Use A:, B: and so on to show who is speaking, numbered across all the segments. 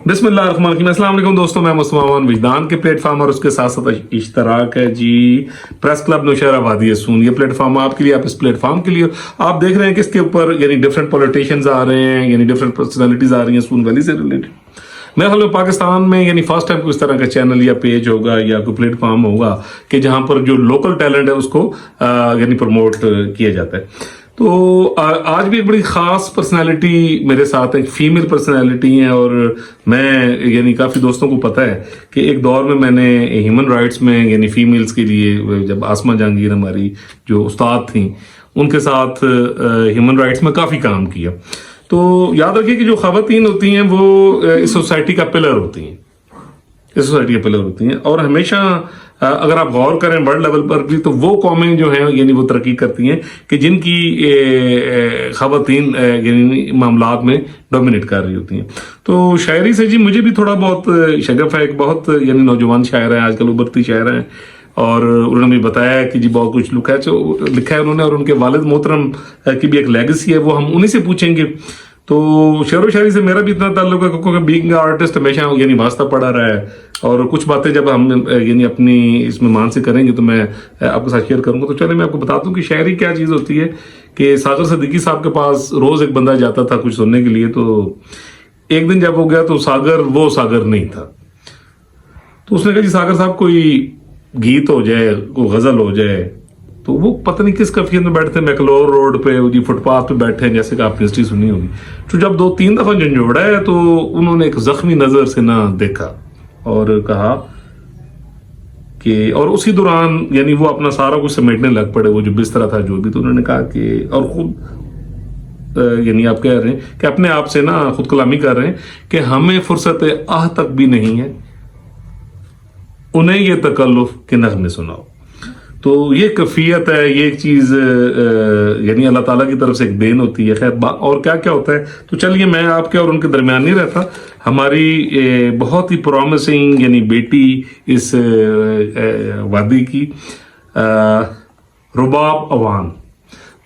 A: बिस्मिल्लाहिर्रहमानिर्रहीम। अस्सलाम वालेकुम दोस्तों, मैं मुस्तफा विजदान के प्लेटफॉर्म और उसके साथ साथ इश्तराक है जी प्रेस क्लब नौशहरा वादी सून। ये प्लेटफॉर्म आपके लिए, आप इस प्लेटफॉर्म के लिए आप देख रहे हैं कि इसके ऊपर यानी डिफरेंट पॉलिटिशियंस आ रहे हैं, यानी डिफरेंट पर्सनालिटीज आ रही हैं सून वैली से रिलेटेड। मेरे ख्याल में पाकिस्तान में यानी फर्स्ट टाइम कोई इस तरह का चैनल या पेज होगा या कोई प्लेटफॉर्म होगा कि जहां पर जो लोकल टैलेंट है उसको यानी प्रमोट किया जाता है। तो आज भी एक बड़ी ख़ास पर्सनालिटी मेरे साथ है, फीमेल पर्सनालिटी है, और मैं यानी काफ़ी दोस्तों को पता है कि एक दौर में मैंने ह्यूमन राइट्स में यानी फीमेल्स के लिए जब आसमा जहांगीर हमारी जो उस्ताद थी उनके साथ ह्यूमन राइट्स में काफ़ी काम किया। तो याद रखिए कि जो ख़वातीन होती हैं वो इस सोसाइटी का पिलर होती हैं, इस सोसाइटी के पिलर होती हैं, और हमेशा अगर आप गौर करें वर्ल्ड लेवल पर भी तो वो कौमें जो हैं यानी वो तरक्की करती हैं कि जिनकी ख़वातीन यानी मामलात में डोमिनेट कर रही होती हैं। तो शायरी से जी मुझे भी थोड़ा बहुत शगफ है। एक बहुत यानी नौजवान शायर है, आजकल उभरती शायर हैं, और उन्होंने भी बताया कि जी बहुत कुछ लिखा है उन्होंने, और उनके वालिद मोहतरम की भी एक लेगेसी है, वो हम उन्हीं से पूछेंगे। तो शेर व शायरी से मेरा भी इतना ताल्लुक है क्योंकि बीइंग आर्टिस्ट हमेशा यानी वास्ता पड़ा रहा है, और कुछ बातें जब हम यानी अपनी इसमें मान से करेंगे तो मैं आपके साथ शेयर करूंगा। तो चलिए मैं आपको बताता हूँ कि शायरी क्या चीज़ होती है। कि सागर सिद्दीकी साहब के पास रोज़ एक बंदा जाता था कुछ सुनने के लिए। तो एक दिन जब हो गया तो सागर वो सागर नहीं था। तो उसने कहा जी सागर साहब कोई गीत हो जाए, कोई गज़ल हो जाए। तो वो पता नहीं किस कैफियत में बैठे थे, मैकलोर रोड पे जी फुटपाथ पे बैठे हैं, जैसे कि आपने हिस्ट्री सुनी होगी। तो जब 2-3 दफा झंझोड़ा है तो उन्होंने एक जख्मी नजर से ना देखा और कहा कि, और उसी दौरान यानी वो अपना सारा कुछ समेटने लग पड़े, वो जो बिस्तरा था जो भी। तो उन्होंने कहा कि, और खुद यानी आप कह रहे हैं कि अपने आप से ना खुद कलामी कर रहे हैं कि हमें फुर्सत आह तक भी नहीं है, उन्हें ये तकल्लुफ के नगमे सुनाओ। तो ये कैफियत है, ये एक चीज़ यानी अल्लाह ताला की तरफ से एक देन होती है। खैर और क्या क्या होता है तो चलिए मैं आपके और उनके दरमियान नहीं रहता। हमारी बहुत ही प्रॉमिसिंग यानी बेटी इस वादी की रुबाब अवान।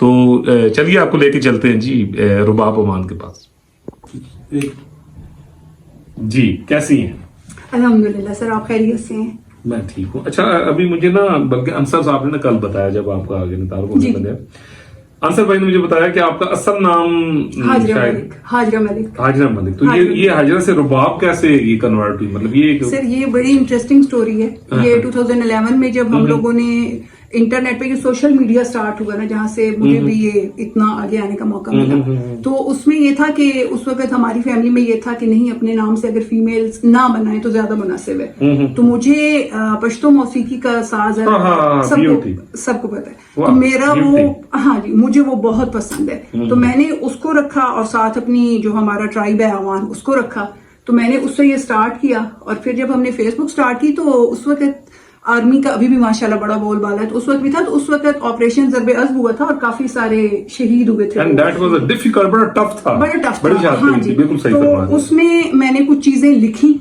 A: तो चलिए आपको लेके चलते हैं जी रुबाब अवान के पास। जी कैसी हैं?
B: अल्हम्दुलिल्लाह सर, आप खैरियत से हैं?
A: मैं ठीक हूँ। अच्छा अभी मुझे ना बल्कि अंसर साहब ने ना कल बताया जब आपका आगे तारुफ होने लगा, अंसर भाई ने मुझे बताया कि आपका असल नाम
B: हाजरा मलिक।
A: तो ये हाजरा से रुबाब कैसे ये कन्वर्ट हुई? मतलब ये
B: सर ये बड़ी इंटरेस्टिंग स्टोरी है। ये 2011 में जब हम लोगों ने इंटरनेट पे ये सोशल मीडिया स्टार्ट हुआ ना, जहाँ से मुझे भी ये इतना आगे आने का मौका मिला, तो उसमें ये था कि उस वक्त हमारी फैमिली में ये था कि नहीं, अपने नाम से अगर फीमेल्स ना बनाए तो ज्यादा मुनासिब है। तो मुझे पश्तो मौसीकी का साज है, सबको पता है, तो मेरा वो, हाँ जी, मुझे वो बहुत पसंद है। तो मैंने उसको रखा और साथ अपनी जो हमारा ट्राइब है अवान उसको रखा। तो मैंने उससे ये स्टार्ट किया, और फिर जब हमने फेसबुक स्टार्ट की तो उस वक्त आर्मी का अभी भी माशाल्लाह बड़ा बोलबाला है, तो उस वक्त भी था। तो उस वक्त ऑपरेशन ज़रबे अज़ब हुआ था और काफी सारे शहीद हुए थे।
A: And that was a difficult, बड़ा टफ था।
B: हाँ जी, बिल्कुल सही। तो उसमें मैंने कुछ चीजें लिखी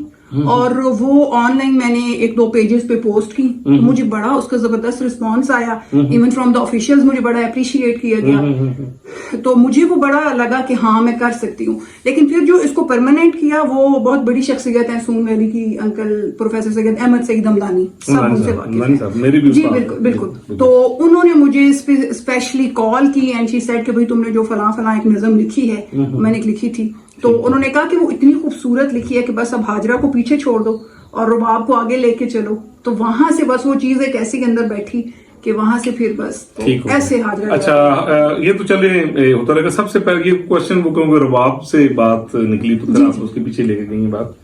B: और वो ऑनलाइन मैंने 1-2 पेजेस पे पोस्ट की। तो मुझे बड़ा उसका जबरदस्त रिस्पांस आया, इवन फ्रॉम द ऑफिशियल्स मुझे बड़ा अप्रिशिएट किया गया। तो मुझे वो बड़ा लगा कि हाँ मैं कर सकती हूँ। लेकिन फिर जो इसको परमानेंट किया वो बहुत बड़ी शख्सियत है सून वैली की, अंकल प्रोफेसर सैयद अहमद सईद हमदानी, सब उनसे वाकिफ हैं जी। बिल्कुल। तो उन्होंने मुझे स्पेशली कॉल की एंड शी सेड कि भाई तुमने जो फलां एक नज़म लिखी है, मैंने एक लिखी थी, तो उन्होंने कहा कि वो इतनी खूबसूरत लिखी है कि बस अब हाजरा को पीछे छोड़ दो और रुबाब को आगे लेके चलो। तो वहां से बस वो चीज एक ऐसी के अंदर बैठी कि वहां से फिर बस तो ऐसे हाजरा।
A: अच्छा ये तो चले होता रहेगा। सबसे पहले ये क्वेश्चन वो कहूँगा, रुबाब से बात निकली तो फिर आप उसके पीछे लेके गई बात।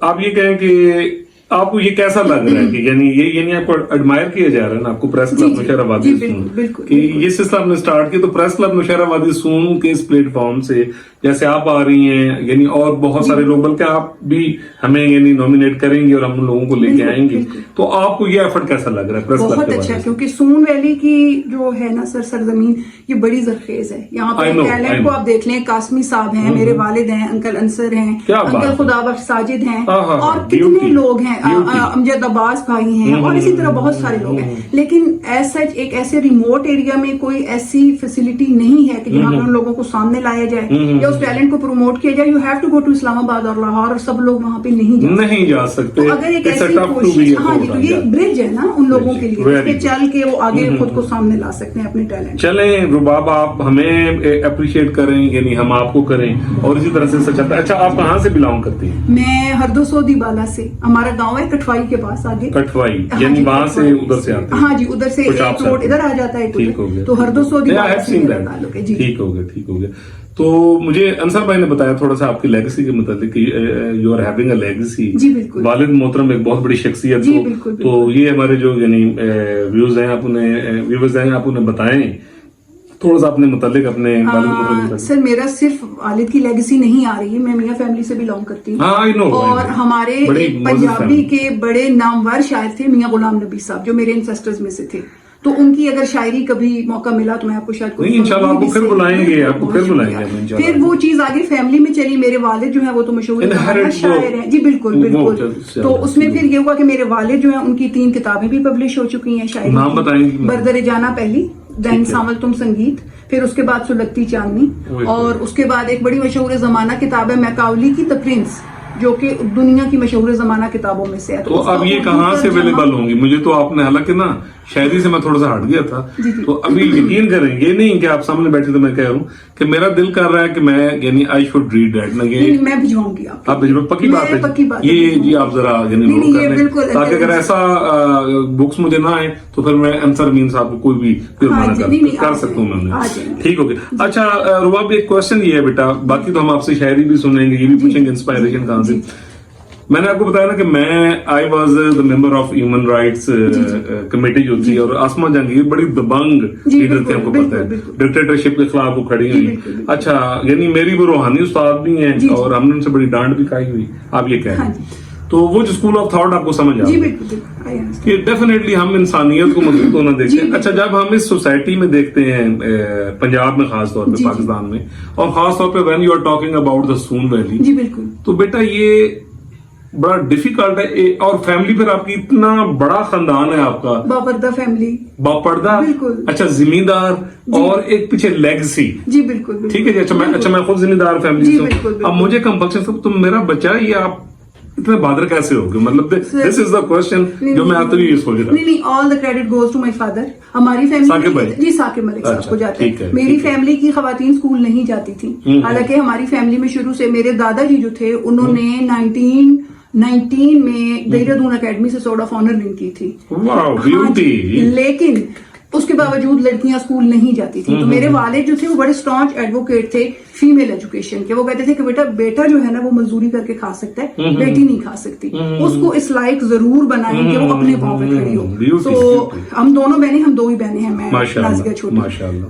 A: आप ये कहें कि आपको ये कैसा लग रहा है कि यानी आपको एडमायर किया जा रहा है ना, आपको प्रेस क्लब नौशहरा वादी सून कि ये सिलसिला आपने स्टार्ट किया। तो प्रेस क्लब नौशहरा वादी सून के इस प्लेटफॉर्म से जैसे आप आ रही हैं यानी और बहुत सारे लोग, बल्कि आप भी हमें यानी नॉमिनेट करेंगे और हम उन लोगों को लेके आएंगे, तो आपको ये एफर्ट कैसा लग रहा है प्रेस क्लब?
B: बहुत अच्छा, क्योंकि सून वैली की जो है ना सर सरजमीन, ये बड़ी जरखेज है। यहाँ पे टैलेंट को आप देख लें, कासमी साहब हैं, मेरे वालिद हैं, अंकल अंसर हैं, अंकल खुदाबख्श साजिद हैं, और कितने लोग हैं, अमजद अब्बास भाई हैं, और इसी तरह बहुत सारे लोग हैं। लेकिन एज सच एक ऐसे रिमोट एरिया में कोई ऐसी फैसिलिटी नहीं है कि जहाँ पर उन लोगों को सामने लाया जाए या उस टैलेंट को प्रमोट किया जाए, you have to go to Islamabad और लाहौर, और सब लोग वहाँ पे नहीं जा
A: सकते।
B: तो अगर एक ऐसी कोशिश, हाँ जी, तो ये एक ब्रिज है ना उन लोगों के लिए, इस पे चल के वो आगे खुद को सामने ला सकते हैं अपने टैलेंट।
A: चलें रुबाब, आप हमें अप्रिशिएट करें, यानी हम आपको करें, और इसी तरह से चलता है। अच्छा, आप कहाँ से बिलोंग करती हैं?
B: मैं हरदोसौदी बाला से, हमारा गाँव है कठवाई के पास आगे।
A: कठवाई यानी वहाँ से उधर से आते हैं?
B: हाँ जी, उधर से एक रोड इधर आ जाता है,
A: ठीक हो गया।
B: तो हरदोसौदी बाला से मेरा ताल्लुक है जी।
A: ठीक हो गया। तो मुझे अंसर भाई ने बताया थोड़ा सा आपकी लेगेसी के मतलब कि you are having a legacy.
B: जी बिल्कुल।
A: वालिद मोहतरम एक बहुत बड़ी शख्सियत,
B: जी बिल्कुल।
A: तो ये हमारे जो यानी व्यूअर्स हैं, आप उन्हें बताएं थोड़ा सा अपने मुतालिक, अपने वालिद मोहतरम।
B: सर, मेरा सिर्फ वालिद की लेगेसी नहीं आ रही है, मैं मियां फैमिली से बिलोंग करती हूँ।
A: I know.
B: और हमारे एक पंजाबी के बड़े नामवर शायर थे मियां गुलाम नबी साहब, जो मेरे इंसेस्टर्स में से थे, तो उनकी अगर शायरी कभी मौका मिला तो मैं आपको शायद
A: इंशाल्लाह आपको फिर बुलाएंगे।
B: फिर वो चीज आगे फैमिली में चली। मेरे वालिद जो है वो तो मशहूर शायर हैं जी, बिल्कुल। तो उसमें फिर ये हुआ कि मेरे वालिद जो है उनकी 3 किताबें भी पब्लिश हो चुकी हैं शायरी।
A: नाम बताएंगे?
B: बरदरे जाना पहली, देन सावल तुम संगीत, फिर उसके बाद सुलगती चांदनी, और उसके बाद एक बड़ी मशहूर जमाना किताब है मैकावली की द प्रिंस, जो कि दुनिया की मशहूर जमाना किताबों में से है।
A: तो अब ये कहाँ से अवेलेबल होंगी? मुझे तो आपने, हालांकि ना शायरी से मैं थोड़ा सा हट गया था, तो अभी यकीन करें, ये नहीं कि आप सामने बैठे तो मैं कह रहा हूँ कि मेरा दिल कर रहा है कि मैं यानी आई शुड रीड दैट ना। ये
B: मैं भिजवाऊंगी
A: आप भिजवा, पक्की बात है ये जी, आप जरा यानी नोट कर लें, ताकि अगर ऐसा बुक्स मुझे ना आए तो फिर मैं अंसर मीन साहब को कोई भी कर सकता हूँ मैं। ठीक हो गया। अच्छा रुबाब, एक क्वेश्चन ये है बेटा, बाकी तो हम आपसे शायरी भी सुनेंगे, ये भी पूछेंगे इंस्पायरेशन कहाँ से। मैंने आपको बताया ना कि मैं I was the member of human rights committee जो थी, और आसमा जहांगीर बड़ी दबंग लीडर थे, आपको पता है, डिक्टेटरशिप के खिलाफ वो खड़ी हुई। अच्छा, यानी मेरी वो रूहानी उस्ताद भी हैं, और हमने उनसे बड़ी डांट भी खाई हुई, आप ये कह रहे हैं। तो वो जो स्कूल ऑफ थॉट आपको समझ आ रहा है कि डेफिनेटली हम इंसानियत को मजबूत होना देखते हैं। अच्छा, जब हम इस सोसाइटी में देखते हैं, पंजाब में खास तौर पे, पाकिस्तान में, और खास तौर पे when you are talking about the Soon valley, तो बेटा ये बड़ा डिफिकल्ट है। और फैमिली पर आपकी इतना बड़ा खानदान है आपका, बापर्दा फैमिली, बापर्दा, अच्छा जमींदार, और एक पीछे लेगेसी। जी बिल्कुल। ठीक है जी। अच्छा मैं खुद जमींदार फैमिली से हूँ। अब मुझे कंपल्सन, तो मेरा बच्चा, ये आप इतने बहादुर कैसे हो गए? मतलब दिस इज द क्वेश्चन जो मैं आते हुए सोच रहा हूँ। नहीं, all the credit goes to my father. हमारी फैमिली जी साकिब मलिक साहब को जाता है। मेरी फैमिली की खवातीन स्कूल नहीं जाती थी, हालांकि हमारी फैमिली में शुरू से मेरे दादाजी जो थे उन्होंने 1919 में देहरादून एकेडमी से सोर्ड ऑफ ऑनर विन की थी। लेकिन उसके बावजूद लड़कियां स्कूल नहीं जाती थी। तो मेरे वालिद जो थे वो बड़े स्टॉन्च एडवोकेट थे फीमेल एजुकेशन के। वो कहते थे कि बेटा जो है ना वो मजदूरी करके खा सकता है, बेटी नहीं खा सकती, उसको इस लायक जरूर बनाएं कि वो अपने पांव पे खड़ी हो। तो हम दोनों बहनें, हम 2 ही बहनें हैं, मैं नाज़िया छोटी,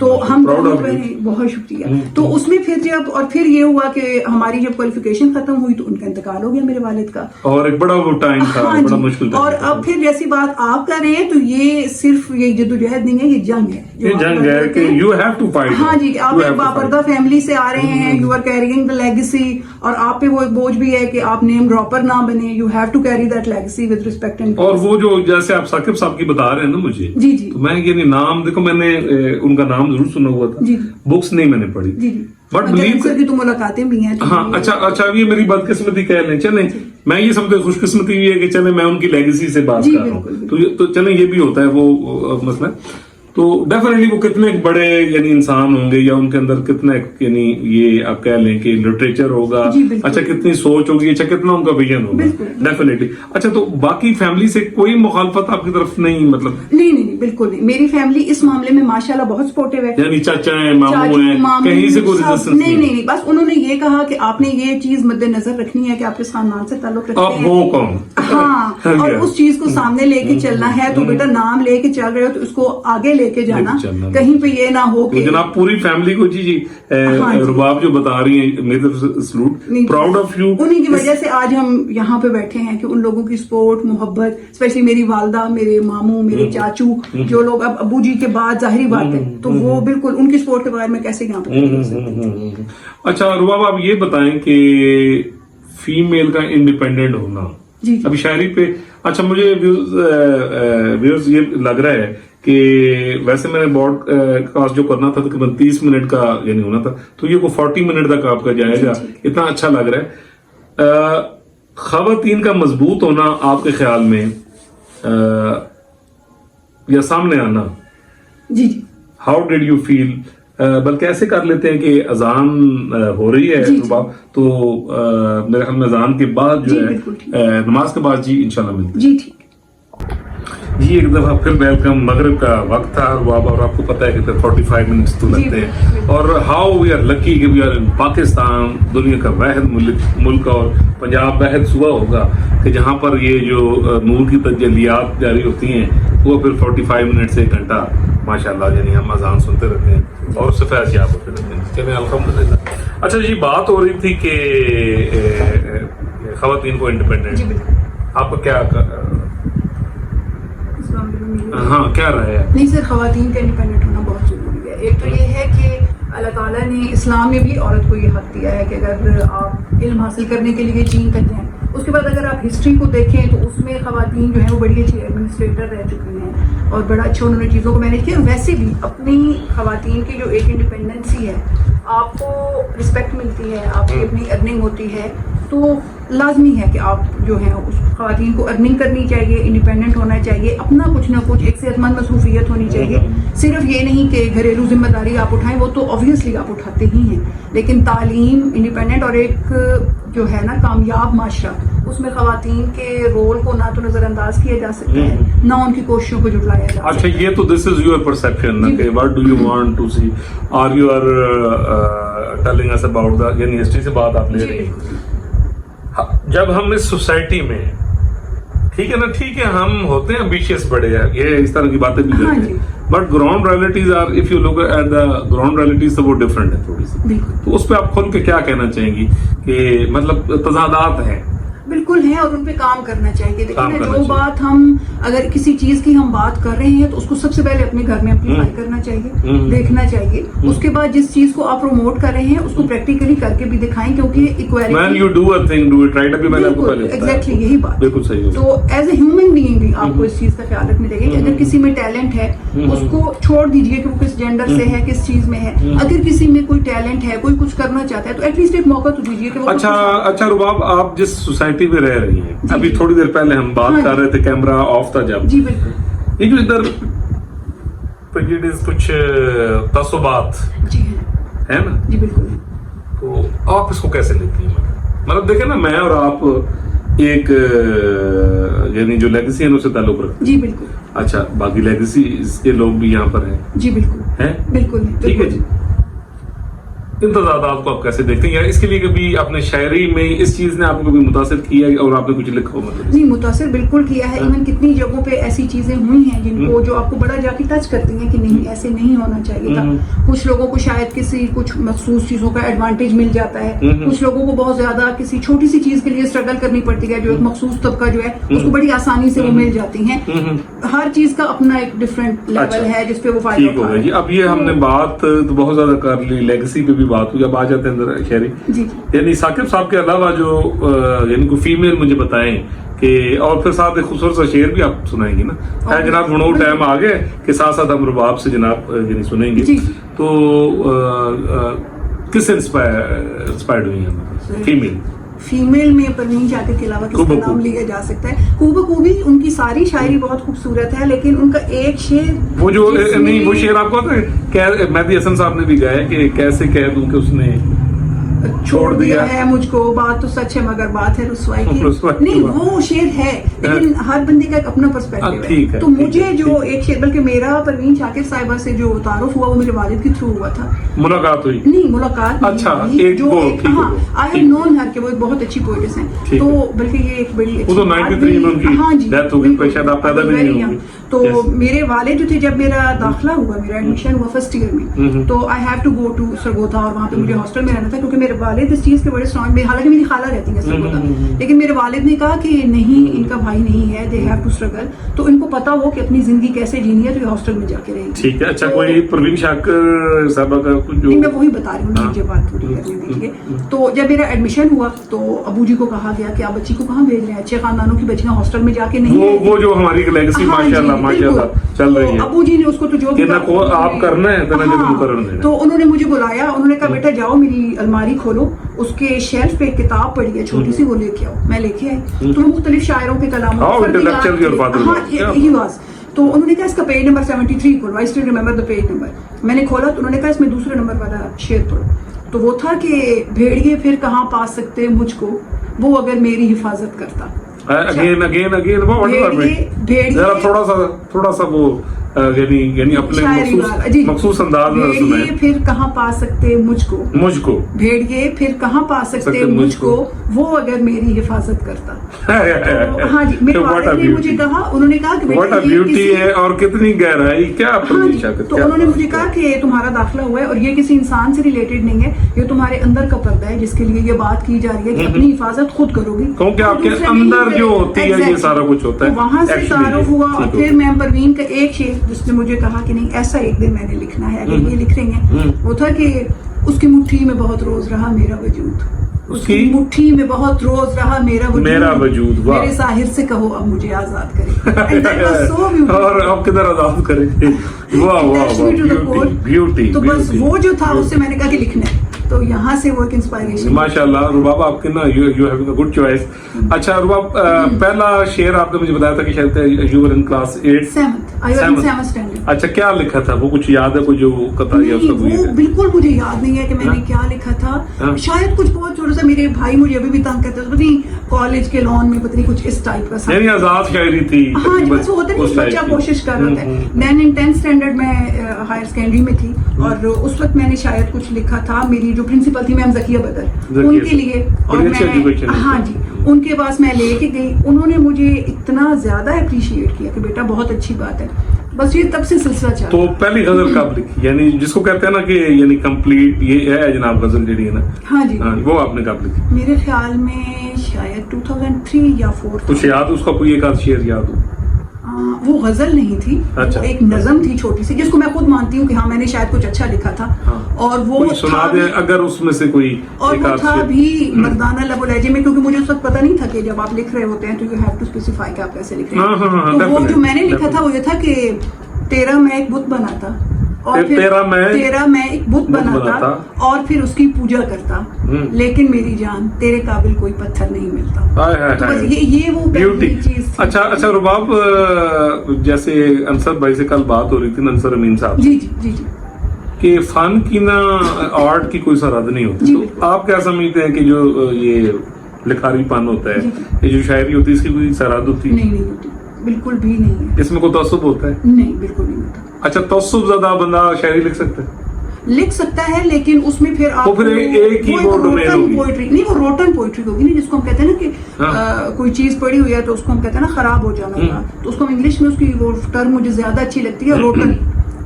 A: तो हम दोनों बहनें, बहुत शुक्रिया। तो उसमें फिर जब, और फिर ये हुआ कि हमारी जब क्वालिफिकेशन खत्म हुई तो उनका इंतकाल हो गया मेरे वालिद का, और एक बड़ा वो टाइम था, बड़ा मुश्किल था। और अब फिर जैसी बात आप कर रहे हैं, तो ये सिर्फ ये जद्दोजहद नहीं है, ये जंग है, ये जंग है कि यू हैव टू फाइट। हाँ जी, आप एक बापर्दा फैमिली से आ रहे हैं, you are carrying the legacy, और आप पे वो एक बोझ भी है कि आप नेम ड्रॉपर ना बने, you have to carry that legacy with respect and. और वो जो जैसे आप साकिब साहब की बता रहे हैं ना मुझे, जी जी, तो मैं ये नाम देखो, मैंने उनका नाम जरूर सुना हुआ था, बुक्स नहीं मैंने पढ़ी, जी जी, बट बिलीव की तो मुलाकातें भी हैं। हाँ, अच्छा, ये मेरी बदकिस्मती कह लें, चलें, मैं ये समझते खुशकिस्मती हुई है कि चले मैं उनकी लेगेसी से बात कर रहा हूँ, तो चलें, ये भी होता है वो मसला। तो डेफिनेटली वो कितने बड़े यानी इंसान होंगे, या उनके अंदर कितना यानी ये आप कह लें कि लिटरेचर होगा, अच्छा कितनी सोच होगी, अच्छा कितना उनका विजन होगा, डेफिनेटली। अच्छा, तो बाकी फैमिली से कोई मुखालफत आपकी तरफ नहीं? मतलब नहीं, बिल्कुल नहीं। मेरी फैमिली इस मामले में माशाल्लाह बहुत सपोर्टिव है, यानी चाचा है, मामू है, कहीं से कोई रेजिस्टेंस नहीं, बस उन्होंने ये कहा कि आपने ये चीज मद्देनजर रखनी है कि आप इस खानदान से ताल्लुक रखते हैं, वो कौन, हाँ, और उस चीज को सामने लेके चलना है। तो बेटा नाम लेके चल रहे हो तो उसको आगे लेके जाना, कहीं पे ये ना हो कि जनाब पूरी फैमिली को जी रुबाब जो बता रही है, मेरी तरफ से सलूट, प्राउड ऑफ यू। उन्हीं की वजह से आज हम यहाँ पे बैठे हैं कि उन लोगों की सपोर्ट, मोहब्बत, स्पेशली मेरी वालदा, मेरे मामू, मेरे चाचू, जो लोग अब अबू जी के बाद, जाहिर बात है, तो वो बिल्कुल उनकी सपोर्ट के बगैर मैं कैसे यहाँ पे। अच्छा रुबाब, आप ये बताएं कि फीमेल का इंडिपेंडेंट होना, अभी शायरी पे, अच्छा मुझे व्यूअर्स ये लग रहा है کہ ویسے میں نے براڈ کاسٹ جو کرنا تھا تقریباً 30 منٹ کا یعنی ہونا تھا, تو یہ کو 40 منٹ تک آپ کا جائے گا, اتنا اچھا لگ رہا ہے. خواتین کا مضبوط ہونا آپ کے خیال میں یا سامنے آنا,
B: جی جی,
A: ہاؤ ڈیڈ یو فیل, بلکہ ایسے کر لیتے ہیں کہ اذان ہو رہی ہے تو میرے خیال میں اذان کے بعد جو ہے نماز کے بعد جی انشاءاللہ ملتے ہیں.
B: جی ٹھیک
A: جی ایک دفعہ پھر ویلکم. مغرب کا وقت تھا اور آپ کو پتا ہے کہ 45 منٹس تو لگتے ہیں, اور ہاؤ وی آر لکی کہ وی آر ان پاکستان, دنیا کا واحد ملک, اور پنجاب واحد صوبہ ہوگا کہ جہاں پر یہ جو نور کی تجلیات جاری ہوتی ہیں وہ پھر 45 منٹ سے 1 گھنٹہ ماشاءاللہ یعنی ہم اذان سنتے رہتے ہیں اور سفید یاب ہوتے رہتے ہیں. چلیں الحمدللہ. اچھا جی, بات ہو رہی تھی کہ خواتین کو انڈیپینڈنٹ, آپ کا کیا ہاں کیا رہا ہے؟
B: نہیں سر, خواتین کا انڈیپینڈنٹ ہونا بہت ضروری ہے. ایک تو یہ ہے کہ اللہ تعالیٰ نے اسلام میں بھی عورت کو یہ حق دیا ہے کہ اگر آپ علم حاصل کرنے کے لیے چین کرتے ہیں, اس کے بعد اگر آپ ہسٹری کو دیکھیں تو اس میں خواتین جو ہیں وہ بڑی اچھی ایڈمنسٹریٹر رہ چکی ہیں اور بڑا اچھا انہوں نے چیزوں کو مینیج کیا. ویسے بھی اپنی خواتین کی جو ایک انڈیپینڈنسی ہے, آپ کو رسپیکٹ ملتی ہے, آپ کی اپنی ارننگ ہوتی ہے, تو لازمی ہے کہ آپ جو ہیں اس خواتین کو ارننگ کرنی چاہیے, انڈیپینڈنٹ ہونا چاہیے, اپنا کچھ نہ کچھ ایک صحت مند مصروفیت ہونی چاہیے. صرف یہ نہیں کہ گھریلو ذمہ داری آپ اٹھائیں, وہ تو obviously آپ اٹھاتے ہی ہیں, لیکن تعلیم, انڈیپینڈنٹ اور ایک جو ہے نا کامیاب معاشرہ, اس میں خواتین کے رول کو نہ تو نظر انداز کیا جا سکتا ہے, نہ ان کی کوششوں کو جھٹلایا جا سکتا ہے.
A: اچھا, یہ تو دس از یور پرسپشن کہ what do you want to see, are you are telling us about the, یعنی ہسٹری سے بات آپ لے رہی ہیں. جب ہم اس سوسائٹی میں, ٹھیک ہے نا, ٹھیک ہے ہم ہوتے ہیں امبیشیس بڑے ہیں, یہ اس طرح کی باتیں بھی کرتے ہیں, but ground realities are, if you look at the ground realities تو وہ ڈفرینٹ ہے تھوڑی سی. تو اس پہ آپ کھول کے کیا کہنا چاہیں گی کہ مطلب تضادات ہیں؟
B: بالکل ہیں, اور ان پہ کام کرنا چاہیے. دیکھیں جو بات ہم اگر کسی چیز کی ہم بات کر رہے ہیں تو اس کو سب سے پہلے اپنے گھر میں اپلائی کرنا چاہیے, دیکھنا چاہیے. اس کے بعد جس چیز کو آپ پروموٹ کر رہے ہیں اس کو پریکٹیکلی کر کے بھی دکھائیں, کیونکہ ایکوالٹی ایگزیکٹلی یہی بات بالکل صحیح ہے. تو ایز اے ہیومن بینگ بھی آپ کو اس چیز کا خیال رکھنا چاہیے کہ اگر کسی میں ٹیلنٹ ہے اس کو چھوڑ دیجیے کہ وہ کس جینڈر سے ہے, کس چیز میں ہے. اگر کسی میں کوئی ٹیلنٹ ہے, کوئی کچھ کرنا چاہتا ہے, تو ایٹ لیسٹ ایک موقع تو دیجیے کہ وہ.
A: اچھا رباب, آپ جس سوسائٹی میں رہ رہی ہیں, ابھی تھوڑی دیر پہلے ہم بات کر رہے تھے, کیمرہ آف تھا جب,
B: جی بالکل,
A: یہ جو ادھر کچھ تعصبات ہے نا,
B: جی بالکل,
A: تو آپ اس کو کیسے لیتی ہیں؟ مطلب دیکھیں نا, میں اور آپ ایک یعنی جو لیگیسی ہے اس سے تعلق رکھتے ہیں.
B: جی بالکل.
A: اچھا, باقی لیگیسی کے لوگ بھی یہاں پر ہیں. جی
B: بالکل ہیں, بالکل,
A: ٹھیک ہے جی. امتزاجات کو آپ کیسے دیکھتے ہیں, یا اس کے لیے کبھی اپنے شاعری میں اس چیز نے آپ کو کبھی متاثر کیا ہے اور آپ نے کچھ لکھا ہو؟ مطلب
B: نہیں, متاثر بالکل کیا ہے. ایون کتنی جگہوں پہ ایسی چیزیں ہوئی ہیں جن کو جو آپ کو بڑا جا کے ٹچ کرتی ہیں کہ نہیں ایسے نہیں ہونا چاہیے تھا. کچھ لوگوں کو شاید کسی کچھ مخصوص چیزوں کا ایڈوانٹیج مل جاتا ہے, کچھ لوگوں کو بہت زیادہ کسی چھوٹی سی چیز کے لیے اسٹرگل کرنی پڑتی ہے, جو ایک مخصوص طبقہ جو ہے اس کو بڑی آسانی سے وہ مل جاتی ہیں. ہر چیز کا اپنا ایک ڈفرینٹ لیول ہے جس پہ وہ فائدہ اٹھا رہے ہیں.
A: اب یہ ہم نے بات تو بہت زیادہ کر لی, لیگیسی پہ بھی بات ہوئی, اب آ جاتے ہیں اندر شاعری. یعنی ثاقب صاحب کے علاوہ جو یعنی کوئی فیمیل مجھے بتائیں کہ, اور پھر ساتھ ایک خوبصورت سا شعر بھی آپ سنائیں گی نا. ہے جناب, ہنو ٹائم آ گئے کہ ساتھ ساتھ ہم رباب سے جناب یعنی سنیں گے. تو کس سے انسپائرڈ ہوئی ہیں
B: فیمیل میں پروین شاکر کے علاوہ کس کا نام لیا جا سکتا ہے؟ کوبا کوبی, ان کی ساری شاعری بہت خوبصورت ہے, لیکن ان کا ایک شعر,
A: وہ جو نہیں وہ شعر آپ کو مہدی حسن صاحب نے بھی گایا کہ کیسے کہہ دوں کہ اس نے
B: چھوڑ دیا ہے مجھ کو, بات تو سچ ہے مگر بات ہے رسوائی کی. نہیں, وہ شعر ہے, لیکن ہر بندے کا ایک اپنا پرسپیکٹو ہے. تو مجھے جو ایک شعر, بلکہ میرا پروین شاکر صاحبہ سے جو تعارف ہوا وہ میرے والد کے تھرو ہوا تھا.
A: ملاقات ہوئی؟
B: نہیں, ملاقات نہیں, جو ہاں آئی ہیو نون ہر کہ وہ ایک بہت اچھی پوئٹس ہیں. تو بلکہ یہ ایک بڑی
A: ہاں جی,
B: تو میرے والد جو تھے, جب میرا داخلہ ہوا, میرا ایڈمیشن ہوا فرسٹ ایئر میں, تو I have to go to Sargodha, اور وہاں پہ مجھے ہاسٹل میں رہنا تھا کیونکہ میرے والد اس چیز کے بڑے اسٹرانگ میں, حالانکہ میری خالہ رہتی ہے سرگودا, لیکن میرے والد نے کہا کہ نہیں, ان کا بھائی نہیں ہے, دے ہیو ٹو اسٹرگل, تو ان کو پتا ہو کہ اپنی زندگی کیسے جینی ہے, تو یہ ہاسٹل میں جا کے رہے گی.
A: ٹھیک ہے. اچھا, کوئی پروین شاکر صاحبہ کا کچھ جو,
B: میں وہی بتا رہی ہوں, مجھے بات پوری کرنے دیجیے. تو جب میرا ایڈمیشن ہوا تو ابو جی کو کہا گیا کہ آپ بچی کو کہاں بھیج رہے ہیں, اچھے خاندانوں کی بچیاں ہاسٹل میں جا کے نہیں,
A: وہ جو ہماری لیگیسی ماشاءاللہ माशाल्लाह चल रही है।
B: अबू जी ने उसको तो जो
A: कि ना को आप करना है तो ना लेकिन मुकर्रर देना।
B: तो उन्होंने मुझे बुलाया, उन्होंने कहा बेटा जाओ मेरी अलमारी खोलो, उसके शेल्फ पे एक किताब पड़ी है छोटी सी, वो लेके आओ। मैं लेके आई तो मुख्तलिफ शायरों के कलाम, तो उन्होंने कहा इसका पेज नंबर 73 खोलो, I still remember the page number. मैंने खोला तो उन्होंने कहा इसमें दूसरे नंबर वाला शेर पढ़ो। तो वो था कि भेड़िए फिर कहाँ पा सकते मुझको, वो अगर मेरी हिफाजत करता।
A: अगेन अगेन अगेन वो जरा थोड़ा सा वो यानी अपने मखसूस अंदाज में सुनाएं।
B: फिर कहाँ पा सकते मुझको भेड़िए फिर कहाँ पा सकते मुझको, वो अगर मेरी हिफाजत करता। तो हाँ जी, मेरे वालिद ने मुझे कहा, उन्होंने कहा कि
A: व्हाट अ ब्यूटी है और कितनी गहराई, क्या
B: तो उन्होंने मुझे कहा कि तुम्हारा दाखिला हुआ है और ये किसी इंसान से रिलेटेड नहीं है, ये तुम्हारे अंदर का पर्दा है जिसके लिए ये बात की जा रही है कि अपनी हिफाजत खुद करोगी,
A: क्योंकि आपके अंदर जो होती है ये सारा कुछ होता है।
B: वहां से तारुफ हुआ और फिर मैं परवीन का एक शेर जिसने मुझे कहा कि नहीं ऐसा एक दिन मैंने लिखना है, अगर ये लिख रही हैं, वो था कि उसकी मुट्ठी में बहुत रोज रहा मेरा वजूद, उसकी मुट्ठी में बहुत रोज रहा मेरा वजूद, मेरे साहिर से कहो अब मुझे आजाद करे।
A: और अब किधर आजाद करेंगे, वाह वाह ब्यूटी।
B: तो बस वो जो था उससे मैंने कहा कि लिखना है, तो यहाँ से वो एक इंस्पायरेशन।
A: माशाल्लाह रुबाब, आपके ना you having a good choice. अच्छा रुबाब, पहला शेर आपने मुझे बताया था कि शायद you were in class 7th standard. अच्छा, क्या लिखा था वो, कुछ याद है, कुछ जो कथा या उसका
B: वो बिल्कुल मुझे याद नहीं है कि मैंने क्या लिखा था। शायद कुछ बहुत छोटा सा, मेरे भाई मुझे अभी भी तंग करते हैं, पता नहीं कॉलेज के लॉन में पता नहीं कुछ इस टाइप का,
A: यानी आजाद शायरी थी।
B: हाँ जी, बस होता नहीं, बच्चा कोशिश कर रहा था। देन इन 10th स्टैंडर्ड में हायर सेकेंडरी में थी और उस वक्त मैंने शायद कुछ लिखा था। मेरी जो प्रिंसिपल थी मैम जकिया बदर, उनके लिए, और मैं हाँ जी उनके पास मैं लेके गई, उन्होंने मुझे इतना ज्यादा अप्रिशिएट किया कि बेटा बहुत अच्छी बात है। बस ये तब से सिलसिला चला।
A: तो पहली गजल कब लिखी, यानी जिसको कहते हैं ना कि यानी कंप्लीट ये है जनाब गजल जी है ना?
B: हाँ जी,
A: वो आपने कब लिखी?
B: मेरे ख्याल में शायद 2003 या 4।
A: कुछ याद उसका कोई एक आध शेर याद हो?
B: वो गजल नहीं थी,
A: अच्छा।
B: वो एक नज़म थी छोटी सी, जिसको मैं खुद मानती हूँ कि हाँ मैंने शायद कुछ अच्छा लिखा था।
A: हाँ।
B: और वो
A: सुना दे अगर उसमें से कोई,
B: और वो था भी मर्दाना लबो लहजे में, क्योंकि मुझे उस वक्त पता नहीं था कि जब आप लिख रहे होते हैं तो यू हैव टू स्पेसिफाई कि आप कैसे लिख रहे हैं। तो वो जो मैंने लिखा था वो ये था कि तेरा मैं एक बुत बना था, और फिर तेरा मैं एक बुत बनाता और फिर उसकी पूजा करता, लेकिन मेरी जान तेरे काबिल कोई पत्थर नहीं मिलता। तो बस ये वो चीज।
A: अच्छा रुबाब, जैसे अंसर भाई से कल बात हो रही थी, अंसर अमीन साहब,
B: जी जी जी जी,
A: कि फन की ना आर्ट की कोई सरहद नहीं होती। तो आप क्या समझते हैं कि जो ये लिखारी पन होता है, ये जो शायरी होती है, इसकी कोई सरहद होती है?
B: नहीं होती, बिल्कुल भी नहीं है।
A: इसमें कोई तअस्सुब होता है?
B: नहीं, बिल्कुल नहीं होता।
A: अच्छा, तअस्सुब ज़्यादा बंदा शायरी लिख सकता है?
B: लिख सकता है, लेकिन उसमें फिर आप
A: फिर एक ही वो
B: रोटन पोइट्री नहीं, वो रोटन पोइट्री होगी नहीं, जिसको हम कहते हैं ना कि कोई चीज पड़ी हुई है तो उसको हम कहते हैं ना खराब हो जाना, तो उसको इंग्लिश में उसकी वो टर्म मुझे ज्यादा अच्छी लगती है, रोटन,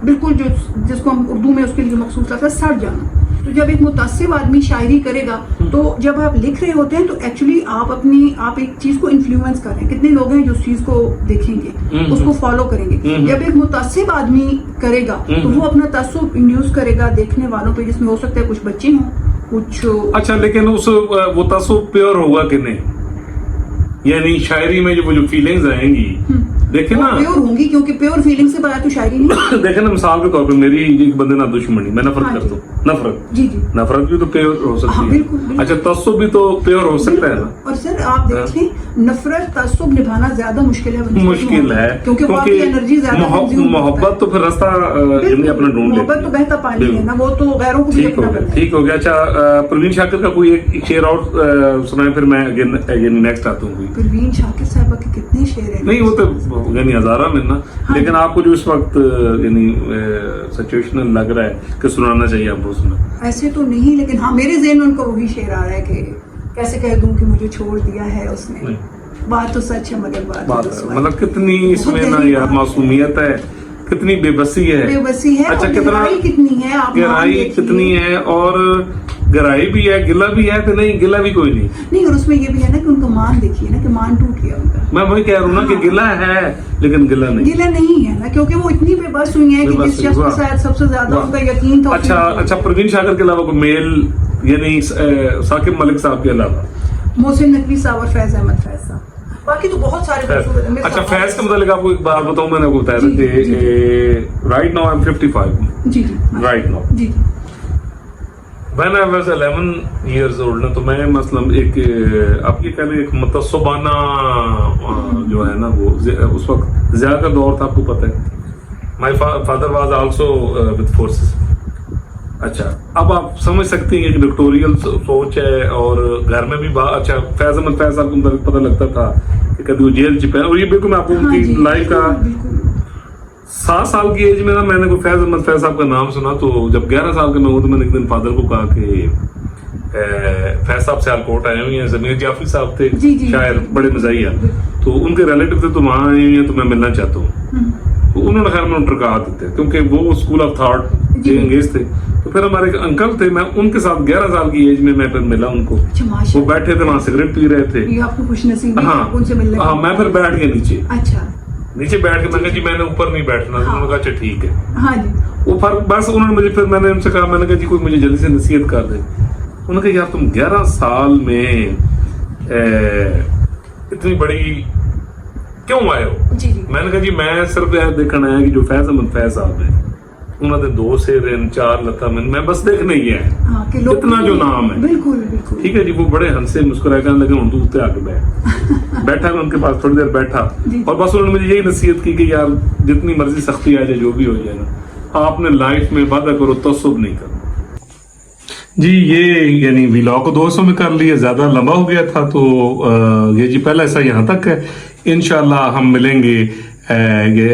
B: बिल्कुल जो जिसको हम उर्दू में उसके लिए मखसूस लगता है सड़ जाना। तो जब एक मुतासिब आदमी शायरी करेगा, तो जब आप लिख रहे होते हैं तो एक्चुअली आप एक चीज को इन्फ्लुएंस कर रहे हैं। कितने लोग हैं जो उस चीज को देखेंगे, उसको फॉलो करेंगे। जब एक मुतासिब आदमी करेगा तो वो अपना तअस्सुब इंड्यूस करेगा देखने वालों पे, जिसमें हो सकता है कुछ बच्चे हों, कुछ।
A: अच्छा, लेकिन उस वो तअस्सुब प्योर होगा कि नहीं, यानी शायरी में जो फीलिंग्स आएंगी, देखे ना,
B: प्योर होंगी, क्योंकि प्योर फीलिंग से बड़ा तो शायरी नहीं।
A: देखे ना, मिसाल के तौर पे मेरी एक बंदे ना दुश्मनी, मैं नफरत करता हूँ, नफरत
B: जी जी,
A: नफरत भी तो प्योर हो सकती है।
B: बिल्कुल।
A: अच्छा, तअस्सुब भी तो प्योर हो सकता है ना?
B: और सर आप देखें, नफरत तअस्सुब निभाना ज्यादा मुश्किल है, क्योंकि एनर्जी ज्यादा,
A: मोहब्बत तो फिर रास्ता अपना ढूंढ,
B: मोहब्बत तो बहता पानी है ना, वो तो गैरों को भी अपना करना है।
A: ठीक हो गया। अच्छा, परवीन शाकिर का कोई एक शेर और सुनाए, फिर मैं अगेन नेक्स्ट आता हूँ।
B: परवीन शाकिर साहब के कितने शेर हैं?
A: नहीं, वो तो यानी हजारा में ना, लेकिन आपको जो इस वक्त यानी सिचुएशनल लग रहा है कि सुनाना चाहिए आपको, सुना?
B: ऐसे तो नहीं, लेकिन हाँ मेरे ज़हन में उनका वही शेर आ रहा है कि कैसे कह दूं कि मुझे छोड़ दिया है उसने। बात तो सच है, मगर बात
A: मतलब कितनी इसमें ना यार मासूमियत है, कितनी बेबसी है। अच्छा, कितना
B: कितनी है,
A: गहराई कितनी है, और गहराई भी है, गिला भी है, तो नहीं गिला भी कोई नहीं।
B: और उसमें ये भी है ना कि उनका मान देखिए ना, कि मान टूट गया उनका।
A: मैं वही कह रहा हूँ ना कि गिला है, लेकिन गिला नहीं
B: है ना, क्योंकि वो इतनी बेबस हुई है कि जिस शख्स पे शायद सबसे ज्यादा उनका यकीन था।
A: अच्छा, परवीन शाकिर के अलावा कोई मेल, यानी साकिब मलिक साहब के अलावा?
B: मोहसिन नकवी साहब और फैज अहमद फैज साहब। باقی تو بہت سارے
A: فیض. اچھا فیض کے متعلق آپ کو ایک بات بتاؤں, میں نے آپ کو بتایا تھا کہ رائٹ ناؤ آئی ایم 55.
B: جی جی
A: رائٹ ناؤ
B: جی
A: when I was 11 years old نا, تو میں مثلا ایک آپ یہ کہہ لیں ایک متصبانہ جو ہے نا وہ اس وقت زیادہ کا دور تھا, آپ کو پتہ ہے. My father was also with forces. اچھا اب آپ سمجھ سکتے ہیں کہ ڈکٹوریل سوچ ہے, اور گھر میں بھی اچھا فیض احمد فیض صاحب کو پتہ لگتا تھا کہ کبھی وہ جیل چپے, اور یہ بالکل میں آپ کو ان کی لائف کا 7 سال کی ایج میں نا میں نے کوئی فیض احمد فیض صاحب کا نام سنا, تو جب 11 سال کا میں ہوں تو میں نے ایک دن فادر کو کہا کہ فیض صاحب سیالکوٹ آئے ہوئے ہیں, ضمیر جعفری صاحب تھے شاعر بڑے مزاحیہ, تو ان کے ریلیٹو تھے, تو وہاں آئے ہوئے ہیں, تو میں ملنا چاہتا ہوں. تو انہوں نے خیر میں ٹرکا دیتے کیونکہ وہ اسکول آف تھاٹ کے انگیز تھے. تو پھر ہمارے ایک انکل تھے, میں ان کے ساتھ 11 سال کی ایج میں پھر ملا ان کو, وہ بیٹھے تھے وہاں سگریٹ پی رہے تھے. ہاں میں پھر بیٹھ گیا نیچے. اچھا نیچے بیٹھ کے میں نے کہا جی میں نے اوپر نہیں بیٹھنا. انہوں نے کہا اچھا ٹھیک ہے. وہ فرق بس انہوں نے مجھے پھر میں نے ان سے کہا, میں نے کہا جی کوئی مجھے جلدی سے نصیحت کر دے. انہوں نے کہا یار تم 11 سال میں اتنی بڑی کیوں آئے ہو؟ میں نے کہا جی میں صرف یہ دیکھنا ہے کہ جو فیض احمد فیض صاحب ہیں انہوں نے 2 سیر 4 لتا میں بس دیکھنا ہی ہے اتنا جو نام ہے. ٹھیک ہے جی. وہ بڑے ہنسے مسکرائے کہنے لگے ہوں تو اتنے آگے بیٹھا میں ان کے پاس تھوڑی دیر بیٹھا, اور بس انہوں نے مجھے یہی نصیحت کی کہ یار جتنی مرضی سختی آ جائے جو بھی ہو جائے نا, آپ نے لائف میں وعدہ کرو تعصب نہیں کرنا. جی یہ یعنی ولاگ کو 200 میں کر لیا, زیادہ لمبا ہو گیا تھا, تو یہ جی پہلا ایسا یہاں تک ہے. انشاءاللہ ہم ملیں گے یہ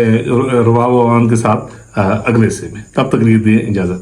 A: رباب عوان کے ساتھ اگلے سے میں, تب تک لیجیے اجازت.